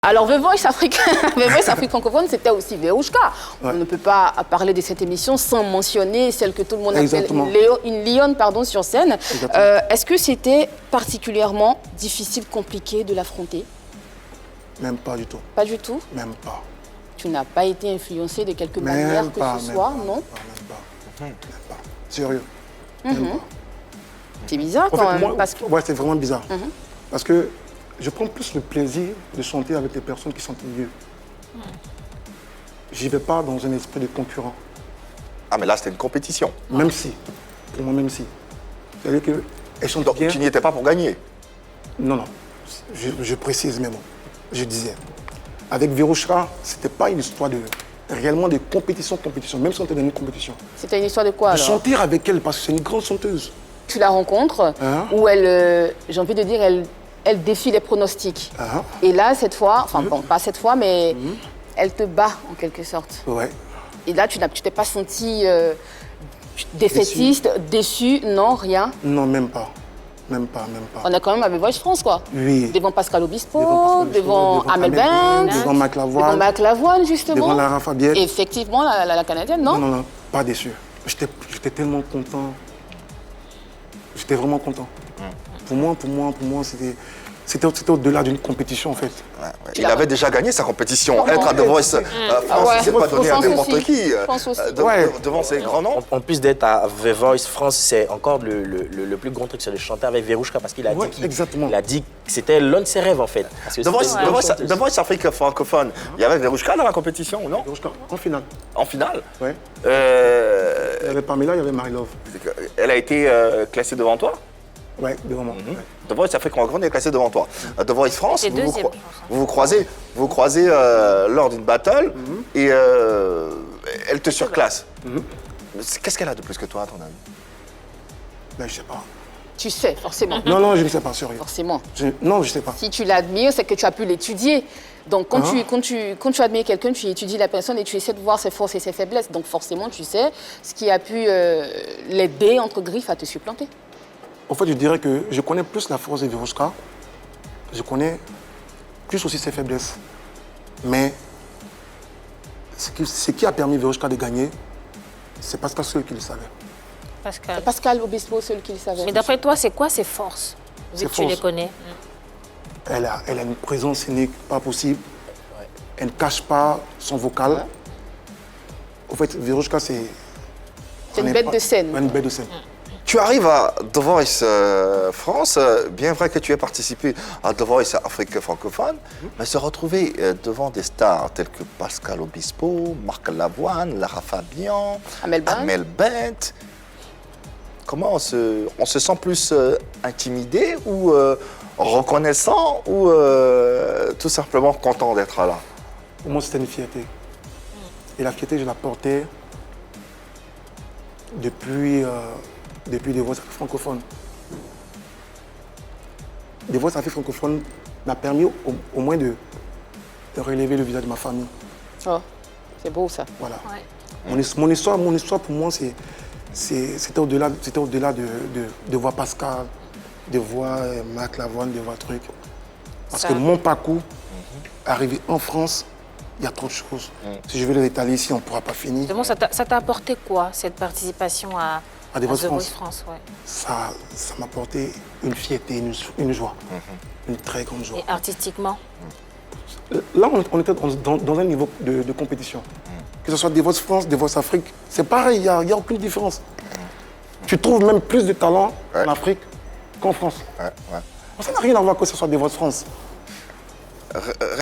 Alors, The Voice Afrique, The Voice Afrique francophone, c'était aussi Verouchka. Ouais. On ne peut pas parler de cette émission sans mentionner celle que tout le monde appelle une lionne sur scène. Est-ce que c'était particulièrement difficile, compliqué de l'affronter? Même pas du tout. Pas du tout? Même pas. Tu n'as pas été influencé de quelque manière que ce soit, non? Même pas. Sérieux. Même pas. C'est bizarre quand même. Parce que... Ouais, c'est vraiment bizarre. Parce que je prends plus le plaisir de chanter avec les personnes qui chantent mieux. J'y vais pas dans un esprit de concurrent. Ah, mais là, c'était une compétition. Même si. Pour moi, même si. C'est-à-dire qu'elles chantent donc, bien. Tu n'y étais pas pour gagner? Non, non. Je précise mes mots. Je disais. Avec Verouchka, c'était pas une histoire de... réellement de compétition, même si on était dans une compétition. C'était une histoire de quoi, alors? Chanter avec elle, parce que c'est une grande chanteuse. Tu la rencontres, où elle, j'ai envie de dire, elle défie les pronostics. Et là, cette fois, enfin bon, pas cette fois, mais elle te bat en quelque sorte. Ouais. Et là, tu t'es pas senti défaitiste, déçu, non, rien? Non, même pas. Même pas. On est quand même à The Voice France, quoi. Oui. Devant Pascal Obispo, devant Amel Bent, devant Mac Lavoine. Devant Mac Lavoine, justement. Devant Lara Fabienne. Effectivement, la Canadienne, non? Non, pas déçu. J'étais tellement content. J'étais vraiment content. Pour moi, c'était au-delà d'une compétition, en fait. Ouais. Il avait déjà gagné sa compétition. Être à The Voice France, c'est pas donné à n'importe qui. Devant ces grands noms. En plus d'être à The Voice France, c'est encore le plus grand truc, c'est de chanter avec Verouchka, parce qu'il a dit que c'était l'un de ses rêves, en fait. The Voice Afrique francophone, il y avait Verouchka dans la compétition, non? Verouchka, en finale. En finale? Oui. Il y avait Pamela, il y avait Marie-Love. Elle a été classée devant toi? Oui, devant moi. The Voice Afrique francophone est classé devant toi. The Voice France, vous croisez lors d'une battle et elle te surclasse. Qu'est-ce qu'elle a de plus que toi, à ton avis? Ben, je sais pas. Tu sais, forcément. Non, je ne sais pas, sérieux. Forcément. Non, je sais pas. Si tu l'admires, c'est que tu as pu l'étudier. Donc, quand tu admires quelqu'un, tu étudies la personne et tu essaies de voir ses forces et ses faiblesses. Donc, forcément, tu sais ce qui a pu l'aider, entre griffes, à te supplanter. En fait, je dirais que je connais plus la force de Verouchka. Je connais plus aussi ses faiblesses. Mais ce qui a permis Verouchka de gagner, c'est Pascal seul qui le savait. Pascal Obispo seul qui le savait. Mais d'après toi, c'est quoi ses forces, vu que tu les connais? Elle a une présence scénique pas possible. Elle ne cache pas son vocal. En fait, Verouchka, c'est... C'est une bête de scène. Une bête de scène. Tu arrives à The Voice France, bien vrai que tu aies participé à The Voice Afrique francophone, mais se retrouver devant des stars tels que Pascal Obispo, Marc Lavoine, Lara Fabienne, Amel Bent. Comment on se sent plus intimidé ou reconnaissant ou tout simplement content d'être là? Pour moi, c'était une fierté. Et la fierté, je la portais depuis The Voice Afrique francophone. The Voice Afrique francophone m'a permis au moins de relever le visage de ma famille. Oh, c'est beau ça. Voilà. Ouais. Mon histoire pour moi, c'était au-delà de voir Pascal, de voir Mac Lavoine, de voir le truc. Parce que mon parcours, arrivé en France, il y a trop de choses. Si je vais les étaler ici, on ne pourra pas finir. Justement, ça t'a apporté quoi, cette participation à The Voice France, Ça m'a apporté une fierté, une joie, une très grande joie. Et artistiquement? Là, on était dans un niveau de compétition. Que ce soit The Voice France, The Voice Afrique, c'est pareil, il n'y a aucune différence. Tu trouves même plus de talent en Afrique qu'en France. Ça n'a rien à voir que ce soit The Voice France.